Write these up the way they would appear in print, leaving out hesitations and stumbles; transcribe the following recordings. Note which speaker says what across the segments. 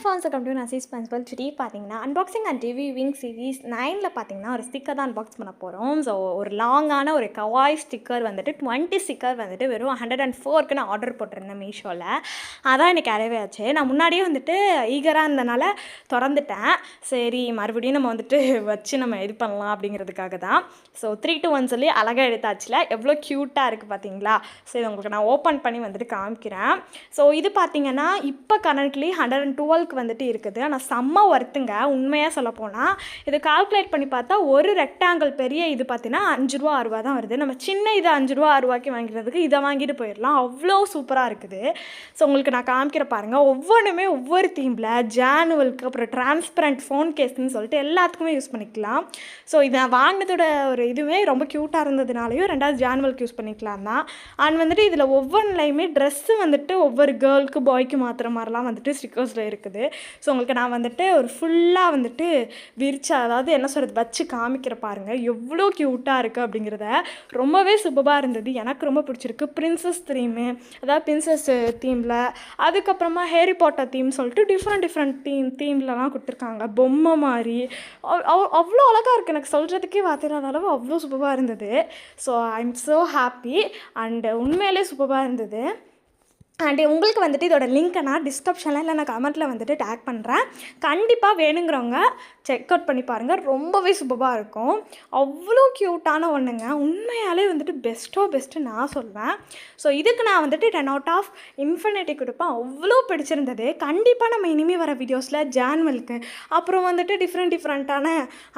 Speaker 1: Fans come to நசீஸ் பன்ஸ்பல் today பார்த்தீங்கன்னா unboxing and reviewing series 9ல் பார்த்தீங்கன்னா ஒரு ஸ்டிக்கர் தான் அன்பாக்ஸ் பண்ண போகிறோம். ஸோ ஒரு லாங்கான ஒரு கவாய் ஸ்டிக்கர் வந்துட்டு 20 ஸ்டிக்கர் வந்துட்டு வெறும் 104க்கு நான் ஆர்டர் போட்டிருந்தேன் மீஷோவில். அதான் எனக்கு அரைவே ஆச்சு. நான் முன்னாடியே வந்துட்டு ஈகராக இருந்தனால திறந்துட்டேன். சரி மறுபடியும் நம்ம வந்துட்டு வச்சு நம்ம இது பண்ணலாம் அப்படிங்கிறதுக்காக தான். ஸோ 3 to 1 சொல்லி அழகாக எடுத்தாச்சுல, எவ்வளோ க்யூட்டாக இருக்குது பார்த்தீங்களா. சரி உங்களுக்கு நான் ஓப்பன் பண்ணி வந்துட்டு காமிக்கிறேன். ஸோ இது பார்த்தீங்கன்னா இப்போ கரண்ட்லி 112க்கு வந்துட்டு இருக்குது. ஆனால் செம்ம ஒர்த்துங்க உண்மையாக சொல்லப்போனால். இது கால்குலேட் பண்ணி பார்த்தா ஒரு ரெக்டாங்கிள் பெரிய இது பார்த்தீங்கன்னா 5 ரூபா 6 ரூபா தான் வருது. நம்ம சின்ன இது 5 ரூபா 6 ரூபாய்க்கு வாங்கிறதுக்கு இதை வாங்கிட்டு போயிடலாம். அவ்வளோ சூப்பராக இருக்குது. ஸோ உங்களுக்கு நான் காமிக்கிற பாருங்கள். ஒவ்வொன்றுமே ஒவ்வொரு தீமில் ஜானுவலுக்கு அப்புறம் டிரான்ஸ்பரண்ட் ஃபோன் கேஸ்ன்னு சொல்லிட்டு எல்லாத்துக்குமே யூஸ் பண்ணிக்கலாம். ஸோ இதை நான் வாங்கினதோட ஒரு இதுவே ரொம்ப க்யூட்டாக இருந்ததுனாலையும் 2வது ஜானுவலுக்கு யூஸ் பண்ணிக்கலாம் தான். அண்ட் வந்துட்டு இதில் ஒவ்வொன்றுலையுமே ட்ரெஸ்ஸு வந்துட்டு ஒவ்வொரு கேர்ளுக்கு பாய்க்கு மாற்றுற மாதிரிலாம் வந்துட்டு ஸ்டிக்கர்ஸில் இருக்குது. ஸோ உங்களுக்கு நான் வந்துட்டு ஒரு ஃபுல்லாக வந்துட்டு விரிச்சு அதாவது என்ன சொல்கிறது வச்சு காமிக்கிற பாருங்கள் எவ்வளோ க்யூட்டாக இருக்குது அப்படிங்கிறத. ரொம்பவே சூப்பராக இருந்தது. எனக்கு ரொம்ப பிடிச்சிருக்கு. பிரின்சஸ் தீமு அதாவது பிரின்சஸ் தீமில், அதுக்கப்புறமா ஹேரி பாட்டர் தீம் சொல்லிட்டு டிஃப்ரெண்ட் தீம்லலாம் கொடுத்துருக்காங்க. பொம்மை மாதிரி அவ்வளோ அழகாக இருக்குது. எனக்கு சொல்கிறதுக்கே வார்த்தையில்லாத அளவு அவ்வளோ சூப்பராக இருந்தது. So I am so happy and உண்மையிலே சூப்பராக இருந்தது. அண்ட் உங்களுக்கு வந்துட்டு இதோட லிங்க்கை நான் டிஸ்கிரிப்ஷனில் இல்லை நான் கமெண்ட்டில் வந்துட்டு டேக் பண்ணுறேன். கண்டிப்பாக வேணுங்கிறவங்க செக் அவுட் பண்ணி பாருங்கள். ரொம்பவே சூப்பராக இருக்கும். அவ்வளோ க்யூட்டான ஒன்றுங்க. உண்மையாலே வந்துட்டு பெஸ்ட்டு நான் சொல்வேன். ஸோ இதுக்கு நான் வந்துட்டு 10 out of infinity கொடுப்பேன். அவ்வளோ பிடிச்சிருந்தது. கண்டிப்பாக நம்ம இனிமேல் வர வீடியோஸில் ஜான்வலுக்கு அப்புறம் வந்துட்டு டிஃப்ரெண்ட்டான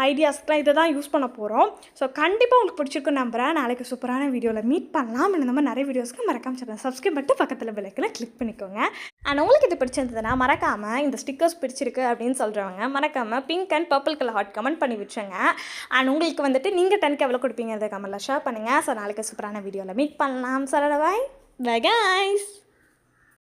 Speaker 1: ஐடியாஸ்க்கெலாம் இதை தான் யூஸ் பண்ண போகிறோம். ஸோ கண்டிப்பாக உங்களுக்கு பிடிச்சிருக்குன்னு நம்புகிறேன். நாளைக்கு சூப்பரான வீடியோவில் மீட் பண்ணலாம். இந்த மாதிரி நிறைய வீடியோஸ்க்கு மறக்காம சேனல் சப்ஸ்கிரைப் பண்ணிட்டு பக்கத்தில் பெல் கிளிக் பண்ணிக்கோங்க. அண்ட் உங்களுக்கு இது பிடிச்சிருந்ததுன்னா மறக்காமல் இந்த ஸ்டிக்கர்ஸ் பிடிச்சிருக்கு அப்படின்னு சொல்கிறவங்க மறக்காமல் pink and purple colour hot comment பண்ணி விட்டுருங்க. அண்ட் உங்களுக்கு வந்துட்டு நீங்கள் 10க்கு எவ்வளோ கொடுப்பீங்க அதை கமெண்ட்டில் ஷேர் பண்ணுங்கள். ஸோ நாளைக்கு சூப்பரான வீடியோவில் மீட் பண்ணலாம். சொல்லலை பாய் கைஸ்.